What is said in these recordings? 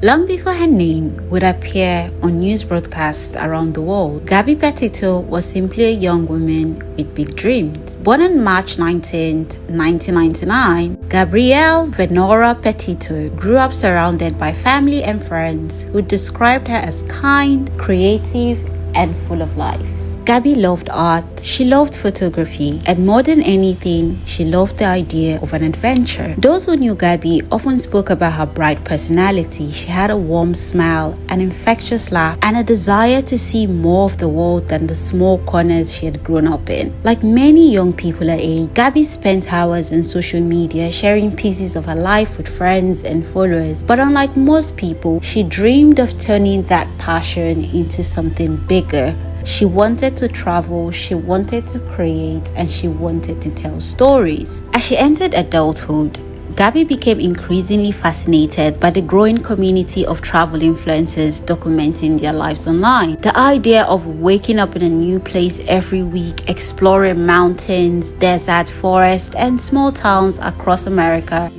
Long before her name would appear on news broadcasts around the world, Gabby Petito was simply a young woman with big dreams. Born on March 19, 1999, Gabrielle Venora Petito grew up surrounded by family and friends who described her as kind, creative, and full of life. Gabby loved art, she loved photography, and more than anything, she loved the idea of an adventure. Those who knew Gabby often spoke about her bright personality. She had a warm smile, an infectious laugh, and a desire to see more of the world than the small corners she had grown up in. Like many young people her age, Gabby spent hours on social media sharing pieces of her life with friends and followers. But unlike most people, she dreamed of turning that passion into something bigger. She wanted to travel, she wanted to create, and she wanted to tell stories. As she entered adulthood, Gabby became increasingly fascinated by the growing community of travel influencers documenting their lives online. The idea of waking up in a new place every week, exploring mountains, desert, forests, and small towns across America.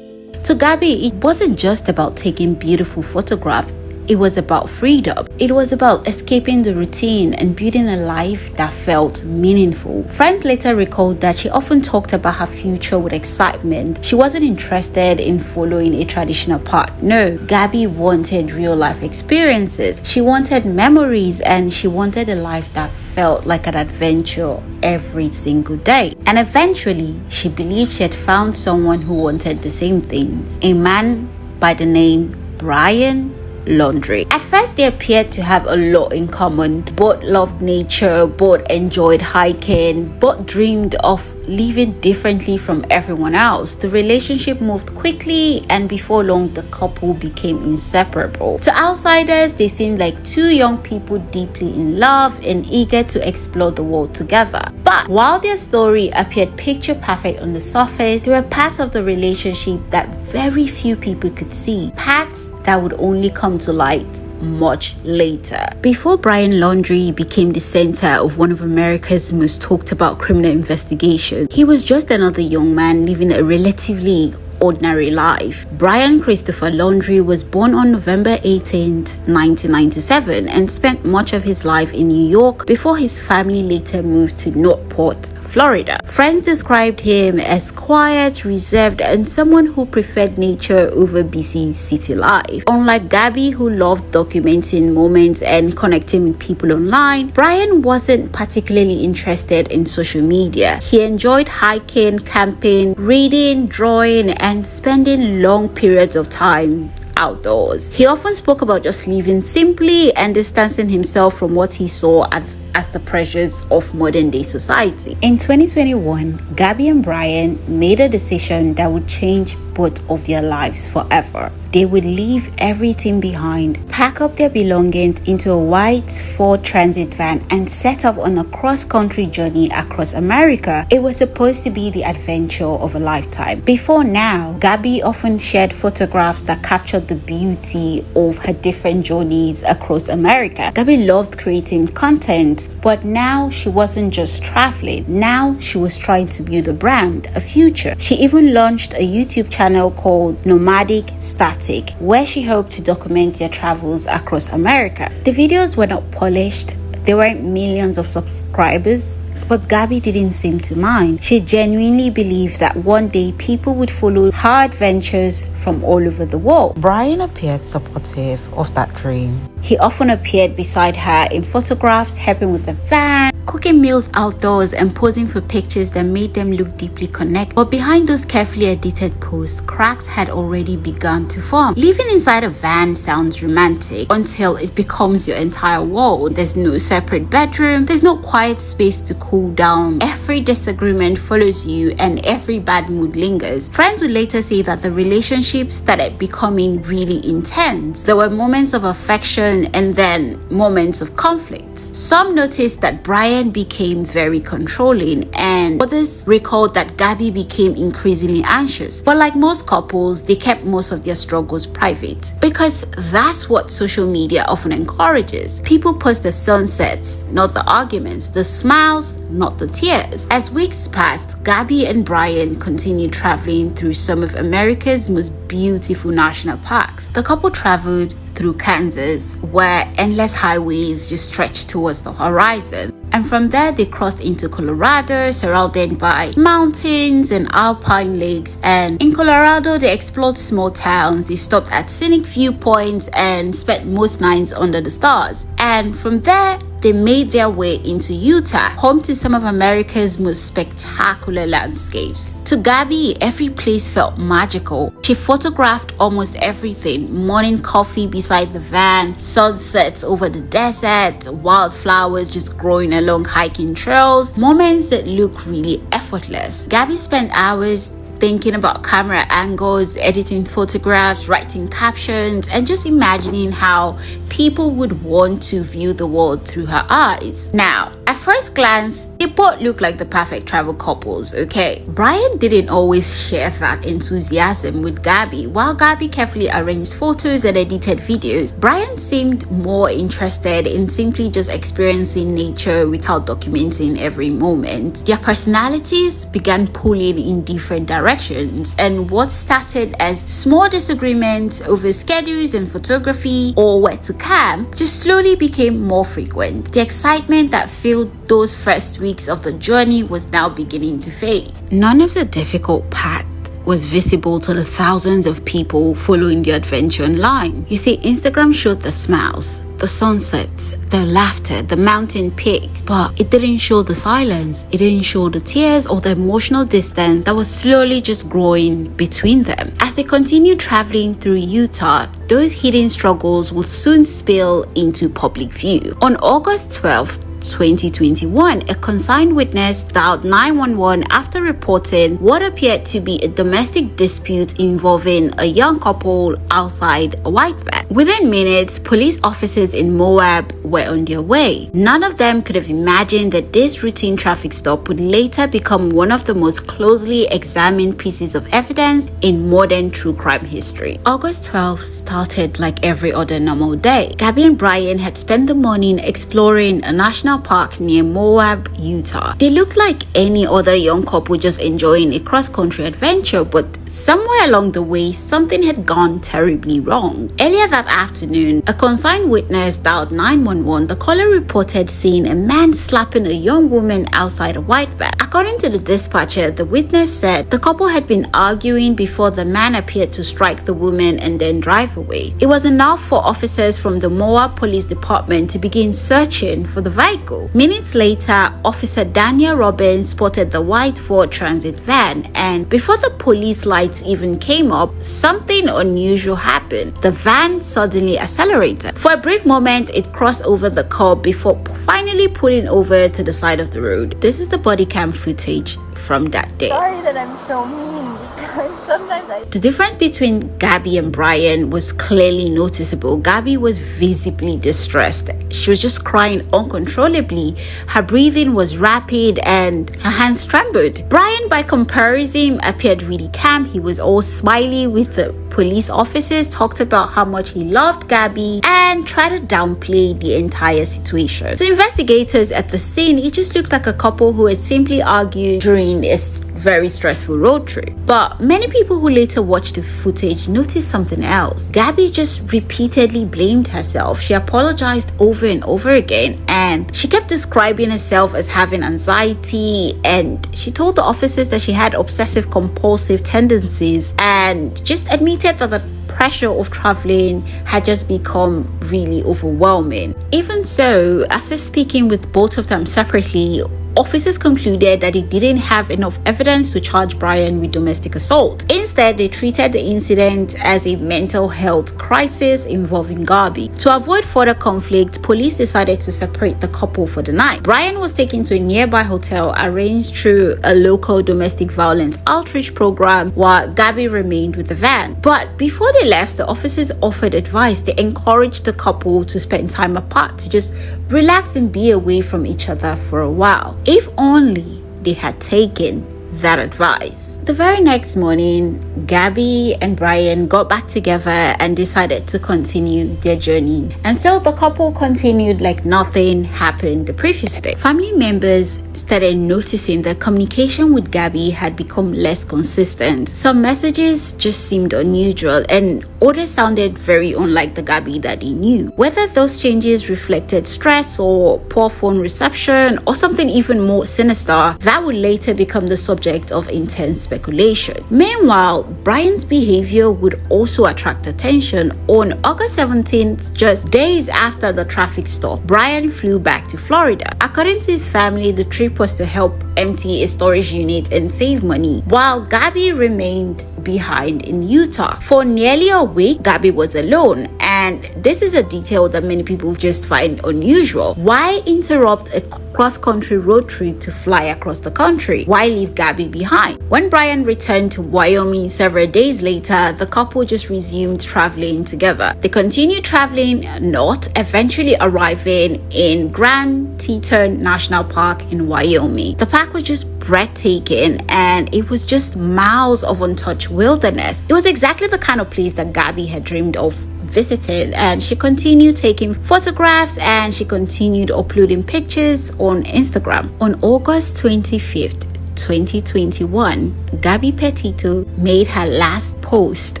To Gabby, it wasn't just about taking beautiful photographs. It was about freedom. It was about escaping the routine and building a life that felt meaningful. Friends later recalled that she often talked about her future with excitement. She wasn't interested in following a traditional path. No, Gabby wanted real-life experiences. She wanted memories, and she wanted a life that felt like an adventure every single day. And eventually, she believed she had found someone who wanted the same things. A man by the name Brian Laundrie. At first, they appeared to have a lot in common. Both loved nature, both enjoyed hiking, both dreamed of living differently from everyone else. The relationship moved quickly, and before long, the couple became inseparable. To outsiders, they seemed like two young people deeply in love and eager to explore the world together. But while their story appeared picture perfect on the surface, there were parts of the relationship that very few people could see. Parts that would only come to light much later. Before Brian Laundrie became the center of one of America's most talked about criminal investigations, he was just another young man living a relatively ordinary life. Brian Christopher Laundrie was born on November 18, 1997, and spent much of his life in New York before his family later moved to Northport, Florida. Friends described him as quiet, reserved, and someone who preferred nature over busy city life. Unlike Gabby, who loved documenting moments and connecting with people online, Brian wasn't particularly interested in social media. He enjoyed hiking, camping, reading, drawing, and spending long periods of time outdoors. He often spoke about just living simply and distancing himself from what he saw as the pressures of modern day society. In 2021, Gabby and Brian made a decision that would change both of their lives forever. They would leave everything behind, pack up their belongings into a white Ford Transit van, and set off on a cross-country journey across America. It was supposed to be the adventure of a lifetime. Before now, Gabby often shared photographs that captured the beauty of her different journeys across America. Gabby loved creating content, but now she wasn't just traveling. Now she was trying to build a brand, a future. She even launched a YouTube channel called Nomadic Static, where she hoped to document their travels across America. The videos were not polished, there weren't millions of subscribers, but Gabby didn't seem to mind. She genuinely believed that one day people would follow her adventures from all over the world. Brian appeared supportive of that dream. He often appeared beside her in photographs, helping with the van, cooking meals outdoors, and posing for pictures that made them look deeply connected. But behind those carefully edited posts, cracks had already begun to form. Living inside a van sounds romantic until it becomes your entire world. There's no separate bedroom, there's no quiet space to cool down. Every disagreement follows you, and every bad mood lingers. Friends would later say that the relationship started becoming really intense. There were moments of affection and then moments of conflict. Some noticed that Brian Brian became very controlling, and others recalled that Gabby became increasingly anxious. But like most couples, they kept most of their struggles private because that's what social media often encourages. People post the sunsets, not the arguments, the smiles, not the tears. As weeks passed, Gabby and Brian continued traveling through some of America's most beautiful national parks. The couple traveled through Kansas, where endless highways just stretched towards the horizon. And from there, they crossed into Colorado, surrounded by mountains and alpine lakes. And in Colorado, they explored small towns, they stopped at scenic viewpoints, and spent most nights under the stars. And from there, they made their way into Utah, home to some of America's most spectacular landscapes. To Gabby, every place felt magical. She photographed almost everything: morning coffee beside the van, sunsets over the desert, wildflowers just growing along hiking trails, moments that look really effortless. Gabby spent hours thinking about camera angles, editing photographs, writing captions, and just imagining how people would want to view the world through her eyes. Now, at first glance, they both look like the perfect travel couples, okay? Brian didn't always share that enthusiasm with Gabby. While Gabby carefully arranged photos and edited videos, Brian seemed more interested in simply just experiencing nature without documenting every moment. Their personalities began pulling in different directions, and what started as small disagreements over schedules and photography or where to camp just slowly became more frequent. The excitement that filled those first weeks of the journey was now beginning to fade. None of the difficult part was visible to the thousands of people following the adventure online. You see, Instagram showed the smiles, the sunsets, the laughter, the mountain peaks, but it didn't show the silence. It didn't show the tears or the emotional distance that was slowly just growing between them. As they continued traveling through Utah, those hidden struggles would soon spill into public view. On August 12th, 2021, a concerned witness dialed 911 after reporting what appeared to be a domestic dispute involving a young couple outside a white van. Within minutes, police officers in Moab were on their way. None of them could have imagined that this routine traffic stop would later become one of the most closely examined pieces of evidence in modern true crime history. August 12th started like every other normal day. Gabby and Brian had spent the morning exploring a national park near Moab, Utah. They looked like any other young couple just enjoying a cross-country adventure, but somewhere along the way, something had gone terribly wrong. Earlier that afternoon, a concerned witness dialed 911. The caller reported seeing a man slapping a young woman outside a white van. According to the dispatcher, the witness said the couple had been arguing before the man appeared to strike the woman and then drive away. It was enough for officers from the Moab Police Department to begin searching for the vehicle. Minutes later, Officer Daniel Robbins spotted the white Ford Transit van, and before the police lights even came up, something unusual happened. The van suddenly accelerated. For a brief moment, it crossed over the curb before finally pulling over to the side of the road. This is the body cam footage from that day. Sorry that I'm so mean, because sometimes The difference between Gabby and Brian was clearly noticeable. Gabby was visibly distressed. She was just crying uncontrollably. Her breathing was rapid and her hands trembled. Brian, by comparison, appeared really calm. He was all smiley with the police officers, talked about how much he loved Gabby, and tried to downplay the entire situation. To investigators at the scene, it just looked like a couple who had simply argued during a very stressful road trip. But many people who later watched the footage noticed something else. Gabby just repeatedly blamed herself. She apologized over and over again, and she kept describing herself as having anxiety, and she told the officers that she had obsessive compulsive tendencies, and just admitted that the pressure of traveling had just become really overwhelming. Even so, after speaking with both of them separately, officers concluded that they didn't have enough evidence to charge Brian with domestic assault. Instead, they treated the incident as a mental health crisis involving Gabby. To avoid further conflict, police decided to separate the couple for the night. Brian was taken to a nearby hotel arranged through a local domestic violence outreach program, while Gabby remained with the van. But before they left, the officers offered advice. They encouraged the couple to spend time apart, to just relax and be away from each other for a while. If only they had taken that advice. The very next morning, Gabby and Brian got back together and decided to continue their journey. And so the couple continued like nothing happened the previous day. Family members started noticing that communication with Gabby had become less consistent. Some messages just seemed unusual and others sounded very unlike the Gabby that they knew. Whether those changes reflected stress or poor phone reception or something even more sinister, that would later become the subject of intense speculation. Meanwhile, Brian's behavior would also attract attention. On August 17th, just days after the traffic stop, Brian flew back to Florida. According to his family, the trip was to help empty a storage unit and save money, while Gabby remained behind in Utah. For nearly a week, Gabby was alone, and this is a detail that many people just find unusual. Why interrupt a cross-country road trip to fly across the country? Why leave Gabby behind? When Brian returned to Wyoming several days later, the couple just resumed traveling together. They continued traveling north, eventually arriving in Grand Teton National Park in Wyoming. The park was just breathtaking, and it was just miles of untouched wilderness. It was exactly the kind of place that Gabby had dreamed of visiting, and she continued taking photographs and she continued uploading pictures on Instagram. On August 25th, 2021, Gabby Petito made her last post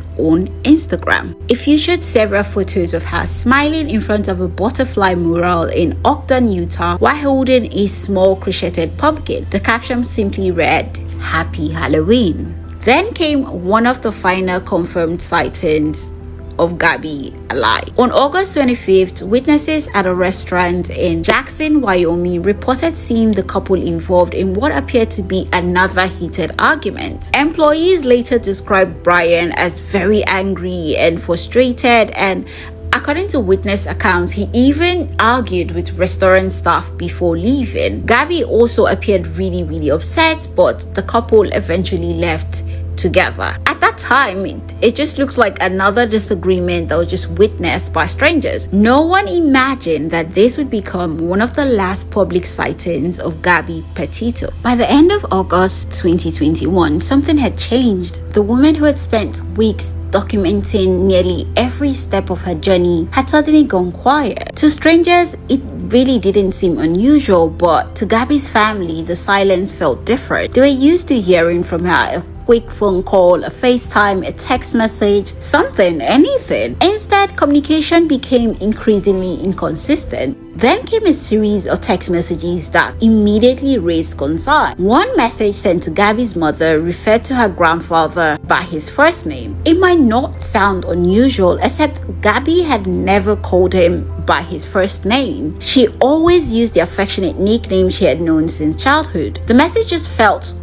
on Instagram. It featured several photos of her smiling in front of a butterfly mural in Ogden, Utah, while holding a small crocheted pumpkin. The caption simply read, "Happy Halloween." Then came one of the final confirmed sightings of Gabby alive. On August 25th, witnesses at a restaurant in Jackson, Wyoming reported seeing the couple involved in what appeared to be another heated argument. Employees later described Brian as very angry and frustrated, and according to witness accounts, he even argued with restaurant staff before leaving. Gabby also appeared really upset, but the couple eventually left together. At that time, it just looked like another disagreement that was just witnessed by strangers. No one imagined that this would become one of the last public sightings of Gabby Petito. By the end of August 2021, something had changed. The woman who had spent weeks documenting nearly every step of her journey had suddenly gone quiet. To strangers, it really didn't seem unusual, but to Gabby's family, the silence felt different. They were used to hearing from her. A quick phone call, a FaceTime, a text message, something, anything. Instead, communication became increasingly inconsistent. Then came a series of text messages that immediately raised concern. One message sent to Gabby's mother referred to her grandfather by his first name. It might not sound unusual, except Gabby had never called him by his first name. She always used the affectionate nickname she had known since childhood. The message just felt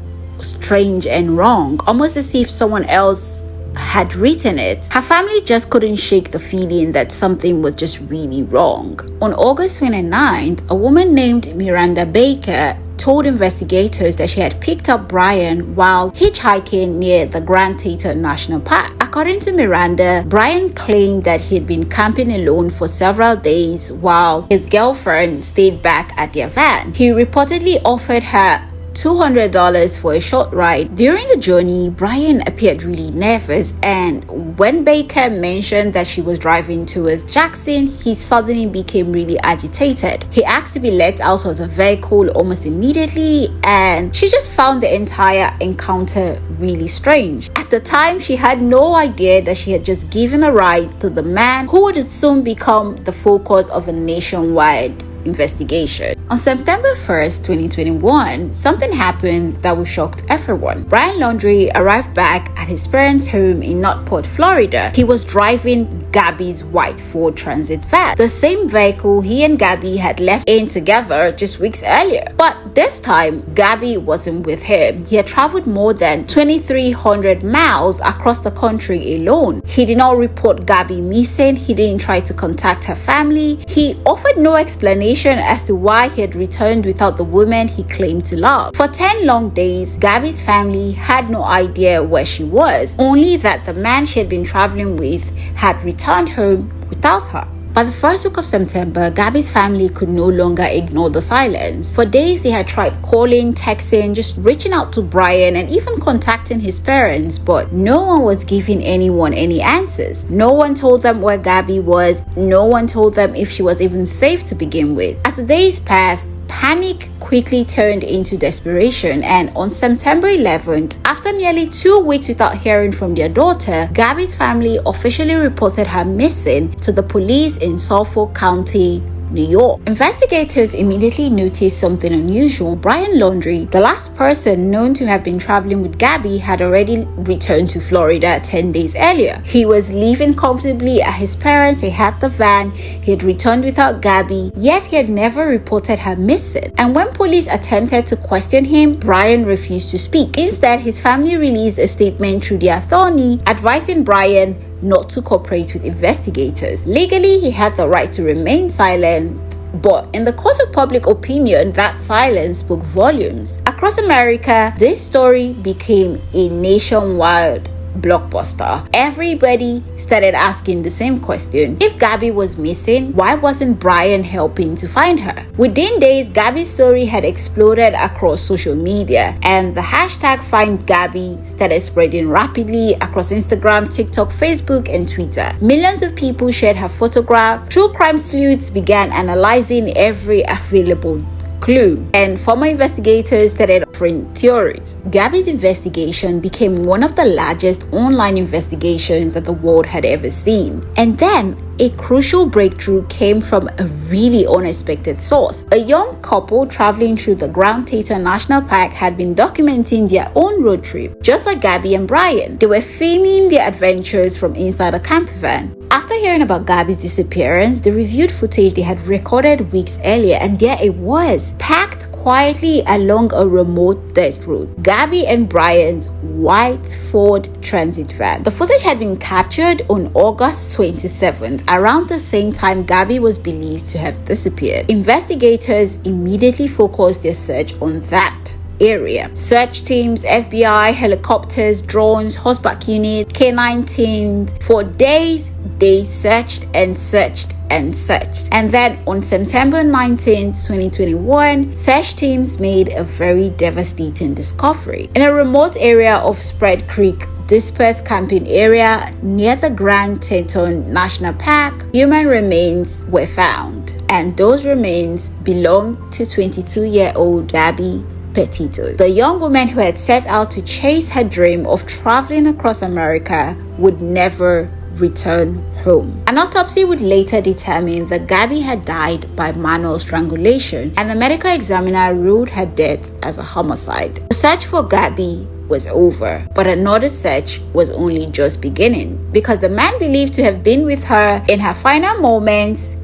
strange and wrong, almost as if someone else had written it. Her family just couldn't shake the feeling that something was just really wrong. On August 29th, a woman named Miranda Baker told investigators that she had picked up Brian while hitchhiking near the Grand Teton National Park. According to Miranda, Brian claimed that he had been camping alone for several days while his girlfriend stayed back at their van. He reportedly offered her $200 for a short ride. During the journey, Brian appeared really nervous, and when Baker mentioned that she was driving towards Jackson, he suddenly became really agitated. He asked to be let out of the vehicle almost immediately, and she just found the entire encounter really strange. At the time, she had no idea that she had just given a ride to the man who would soon become the focus of a nationwide investigation. On September 1st, 2021, something happened that was shocked everyone. Brian Laundrie arrived back at his parents' home in Northport, Florida. He was driving Gabby's white Ford Transit van, the same vehicle he and Gabby had left in together just weeks earlier. But this time, Gabby wasn't with him. He had traveled more than 2,300 miles across the country alone. He did not report Gabby missing. He didn't try to contact her family. He offered no explanation as to why he had returned without the woman he claimed to love. For 10 long days, Gabby's family had no idea where she was, only that the man she had been traveling with had returned home without her. By the first week of September, Gabby's family could no longer ignore the silence. For days, they had tried calling, texting, just reaching out to Brian and even contacting his parents, but no one was giving anyone any answers. No one told them where Gabby was. No one told them if she was even safe to begin with. As the days passed, panic quickly turned into desperation, and on September 11th, after nearly 2 weeks without hearing from their daughter, Gabby's family officially reported her missing to the police in Suffolk County, New York. Investigators immediately noticed something unusual. Brian Laundrie, the last person known to have been traveling with Gabby, had already returned to Florida 10 days earlier. He was living comfortably at his parents', he had the van, he had returned without Gabby, yet he had never reported her missing. And when police attempted to question him, Brian refused to speak. Instead, his family released a statement through their attorney advising Brian not to cooperate with investigators. Legally, he had the right to remain silent, but in the court of public opinion, that silence spoke volumes. Across America, this story became a nationwide blockbuster. Everybody started asking the same question. If Gabby was missing, why wasn't Brian helping to find her? Within days, Gabby's story had exploded across social media, and the hashtag #FindGabby started spreading rapidly across Instagram, TikTok, Facebook, and Twitter. Millions of people shared her photograph. True crime sleuths began analyzing every available clue, and former investigators started offering theories. Gabby's investigation became one of the largest online investigations that the world had ever seen. And then a crucial breakthrough came from a really unexpected source. A young couple traveling through the Grand Teton National Park had been documenting their own road trip, just like Gabby and Brian. They were filming their adventures from inside a camper van. After hearing about Gabby's disappearance, they reviewed footage they had recorded weeks earlier, and there it was, packed quietly along a remote dirt road. Gabby and Brian's white Ford Transit van. The footage had been captured on August 27th, around the same time Gabby was believed to have disappeared. Investigators immediately focused their search on that area. Search teams, FBI, helicopters, drones, horseback unit, K9 teams. For days, they searched and searched and searched. And then on September 19th, 2021, search teams made a very devastating discovery. In a remote area of Spread Creek dispersed camping area near the Grand Teton National Park, human remains were found. And those remains belonged to 22-year-old Gabby Petito. The young woman who had set out to chase her dream of traveling across America would never return home. An autopsy would later determine that Gabby had died by manual strangulation, and the medical examiner ruled her death as a homicide. The search for Gabby was over, but another search was only just beginning, because the man believed to have been with her in her final moments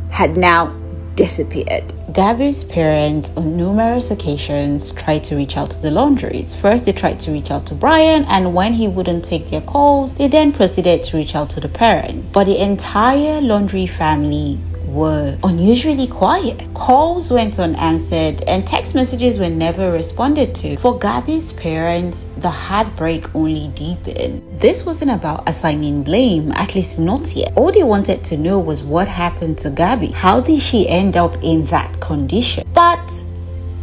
had now disappeared. Gabby's parents on numerous occasions tried to reach out to the Laundries. First, they tried to reach out to Brian, and when he wouldn't take their calls, they then proceeded to reach out to the parent. But the entire Laundrie family were unusually quiet. Calls went unanswered and text messages were never responded to. For Gabby's parents, the heartbreak only deepened. This wasn't about assigning blame, at least not yet. All they wanted to know was what happened to Gabby. How did she end up in that condition? But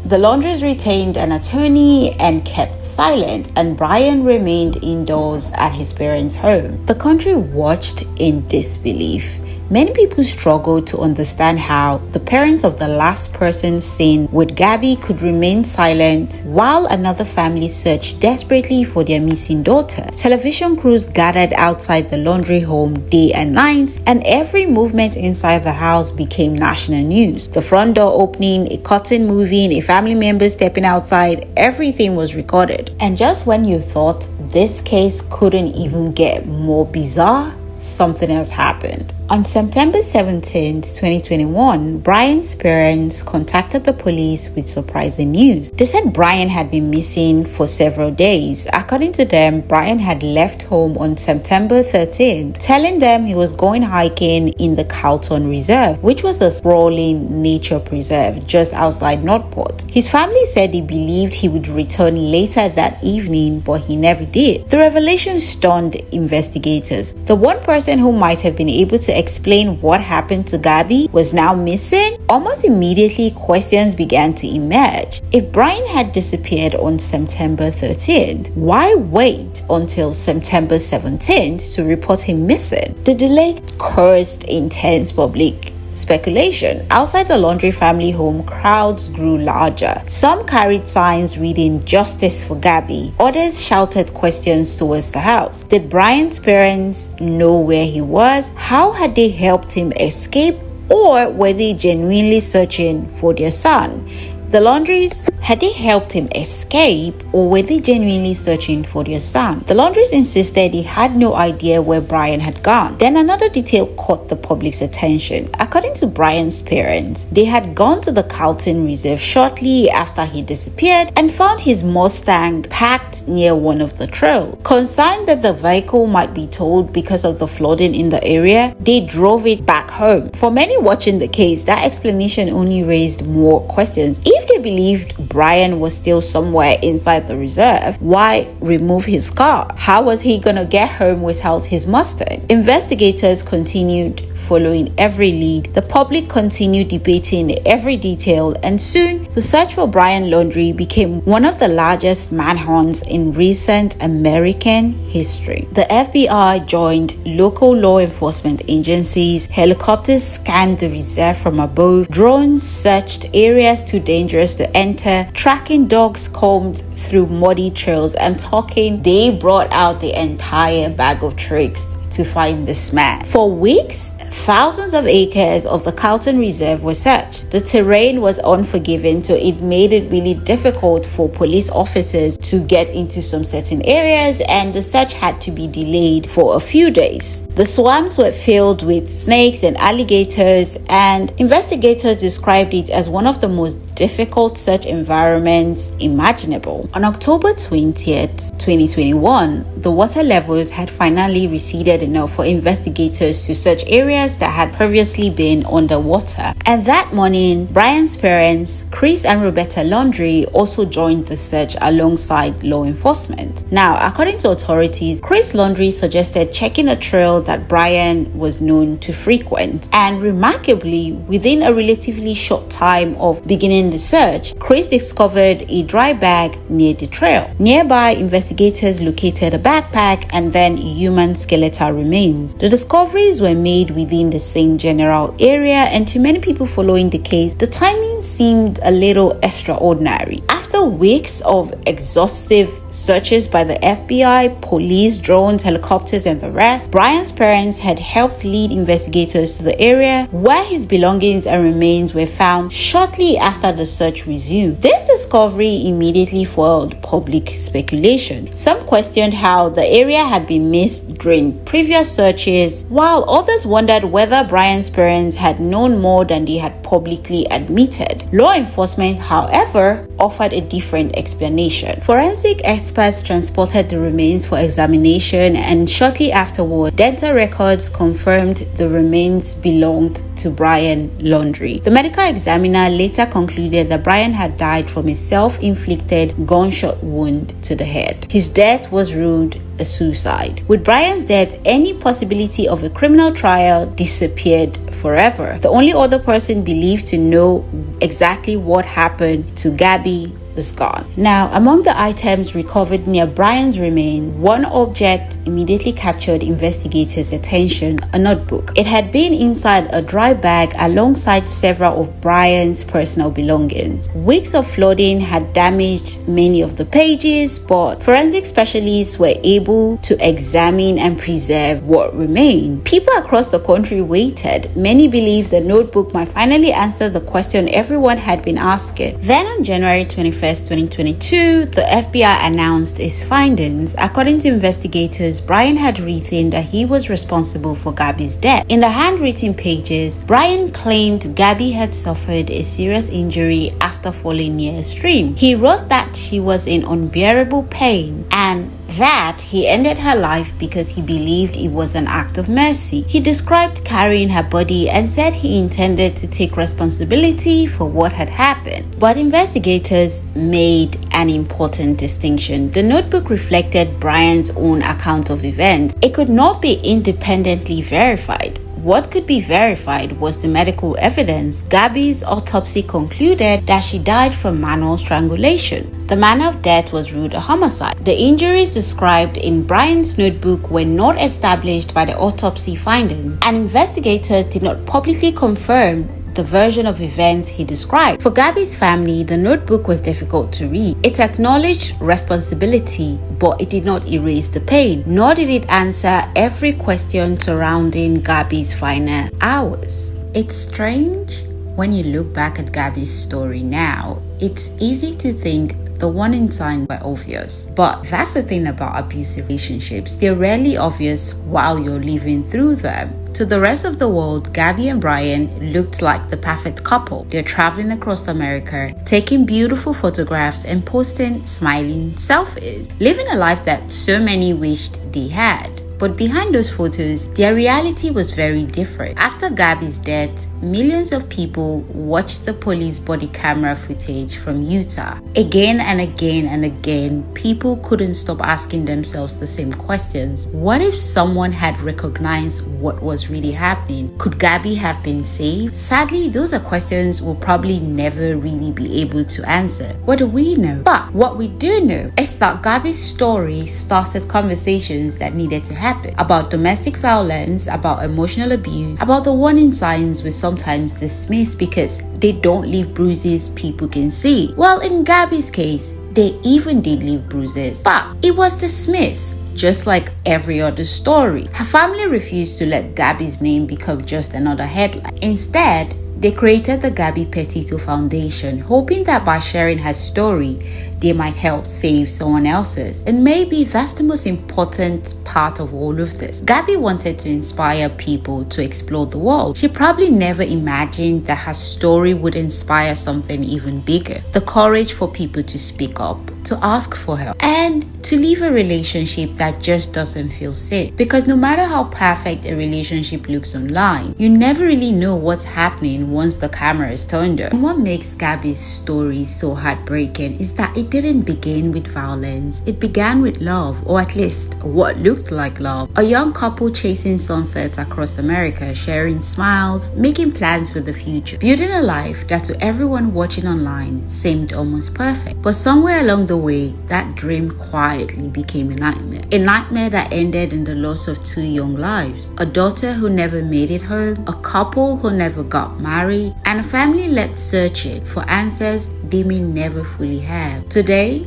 the Laundries retained an attorney and kept silent, and Brian remained indoors at his parents' home. The country watched in disbelief. Many people struggled to understand how the parents of the last person seen with Gabby could remain silent while another family searched desperately for their missing daughter. Television crews gathered outside the Laundrie home day and night, and every movement inside the house became national news. The front door opening, a curtain moving, a family member stepping outside, everything was recorded. And just when you thought this case couldn't even get more bizarre, something else happened. On September 17, 2021, Brian's parents contacted the police with surprising news. They said Brian had been missing for several days. According to them, Brian had left home on September 13th, telling them he was going hiking in the Carlton Reserve, which was a sprawling nature preserve just outside Northport. His family said they believed he would return later that evening, but he never did. The revelation stunned investigators. The one person who might have been able to explain what happened to Gabby was now missing, almost immediately questions began to emerge. If Brian had disappeared on September 13th, why wait until September 17th to report him missing? The delay caused intense public speculation. Outside the Laundrie family home, crowds grew larger. Some carried signs reading "Justice for Gabby." Others shouted questions towards the house. Did Brian's parents know where he was? How had they helped him escape? Or were they genuinely searching for their son? The Laundries, had they helped him escape, or were they genuinely searching for their son? The Laundries insisted he had no idea where Brian had gone. Then another detail caught the public's attention. According to Brian's parents, they had gone to the Carlton Reserve shortly after he disappeared and found his Mustang parked near one of the trails. Concerned that the vehicle might be towed because of the flooding in the area, they drove it back home. For many watching the case, that explanation only raised more questions. If they believed Brian was still somewhere inside the reserve, why remove his car? How was he gonna get home without his Mustang? Investigators continued following every lead. The public continued debating every detail, and soon the search for Brian Laundrie became one of the largest manhunts in recent American history. The FBI joined local law enforcement agencies, helicopters scanned the reserve from above, drones searched areas too dangerous to enter, tracking dogs combed through muddy trails. I'm talking, they brought out the entire bag of tricks to find this man. For weeks, thousands of acres of the Carlton Reserve were searched. The terrain was unforgiving, so it made it really difficult for police officers to get into some certain areas, and the search had to be delayed for a few days. The swamps were filled with snakes and alligators, and investigators described it as one of the most difficult search environments imaginable. On October 20th, 2021, the water levels had finally receded enough for investigators to search areas that had previously been underwater. And that morning, Brian's parents, Chris and Roberta Laundrie, also joined the search alongside law enforcement. Now, according to authorities, Chris Laundrie suggested checking a trail that Brian was known to frequent. And remarkably, within a relatively short time of beginning the search, Chris discovered a dry bag near the trail. Nearby, investigators located a backpack and then human skeletal remains. The discoveries were made within the same general area, and to many people following the case, the timing seemed a little extraordinary. After weeks of exhaustive searches by the FBI, police, drones, helicopters, and the rest, Brian's parents had helped lead investigators to the area where his belongings and remains were found shortly after the search resumed. This discovery immediately fueled public speculation. Some questioned how the area had been missed during previous searches, while others wondered whether Brian's parents had known more than they had publicly admitted. Law enforcement, however, offered a different explanation. Forensic experts transported the remains for examination, and shortly afterward, dental records confirmed the remains belonged to Brian Laundrie. The medical examiner later concluded that Brian had died from a self-inflicted gunshot wound to the head. His death was ruled a suicide. With Brian's death, any possibility of a criminal trial disappeared forever. The only other person believed to know exactly what happened to Gabby was gone. Now, among the items recovered near Brian's remains, one object immediately captured investigators' attention: a notebook. It had been inside a dry bag alongside several of Brian's personal belongings. Weeks of flooding had damaged many of the pages, but forensic specialists were able to examine and preserve what remained. People across the country waited. Many believed the notebook might finally answer the question everyone had been asking. Then on January 21st, 2022, the FBI announced its findings. According to investigators, Brian had written that he was responsible for Gabby's death. In the handwritten pages, Brian claimed Gabby had suffered a serious injury after falling near a stream. He wrote that she was in unbearable pain and that he ended her life because he believed it was an act of mercy. He described carrying her body and said he intended to take responsibility for what had happened. But investigators made an important distinction. The notebook reflected Brian's own account of events. It could not be independently verified. What could be verified was the medical evidence. Gabby's autopsy concluded that she died from manual strangulation. The manner of death was ruled a homicide. The injuries described in Brian's notebook were not established by the autopsy findings, and investigators did not publicly confirm the version of events he described. For Gabby's family, the notebook was difficult to read. It acknowledged responsibility, but it did not erase the pain, nor did it answer every question surrounding Gabby's final hours. It's strange when you look back at Gabby's story now. It's easy to think the warning signs were obvious. But that's the thing about abusive relationships. They're rarely obvious while you're living through them. To the rest of the world, Gabby and Brian looked like the perfect couple. They're traveling across America, taking beautiful photographs and posting smiling selfies, living a life that so many wished they had. But behind those photos, their reality was very different. After Gabby's death, millions of people watched the police body camera footage from Utah. Again and again and again, people couldn't stop asking themselves the same questions. What if someone had recognized what was really happening? Could Gabby have been saved? Sadly, those are questions we'll probably never really be able to answer. What do we know? But what we do know is that Gabby's story started conversations that needed to happen. About domestic violence, about emotional abuse, about the warning signs we sometimes dismiss because they don't leave bruises people can see. Well, in Gabby's case, they even did leave bruises, but it was dismissed. Just like every other story. Her family refused to let Gabby's name become just another headline. Instead, they created the GABBY Petito Foundation, hoping that by sharing her story, they might help save someone else's. And maybe that's the most important part of all of this. Gabby wanted to inspire people to explore the world. She probably never imagined that her story would inspire something even bigger. The courage for people to speak up, to ask for help, and to leave a relationship that just doesn't feel safe. Because no matter how perfect a relationship looks online, you never really know what's happening once the camera is turned on. And what makes Gabby's story so heartbreaking is that it didn't begin with violence. It began with love, or at least what looked like love. A young couple chasing sunsets across America, sharing smiles, making plans for the future, building a life that to everyone watching online seemed almost perfect. But somewhere along the way, that dream quietly became a nightmare. A nightmare that ended in the loss of 2 young lives. A daughter who never made it home, a couple who never got married, and a family left searching for answers they may never fully have. Today,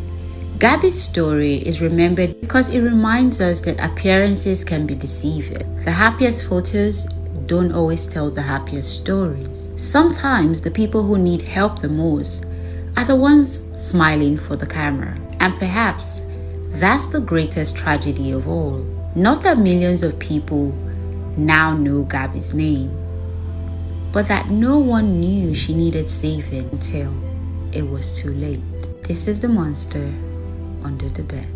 Gabby's story is remembered because it reminds us that appearances can be deceiving. The happiest photos don't always tell the happiest stories. Sometimes the people who need help the most are the ones smiling for the camera. And perhaps that's the greatest tragedy of all. Not that millions of people now know Gabby's name, but that no one knew she needed saving until it was too late. This is the monster under the bed.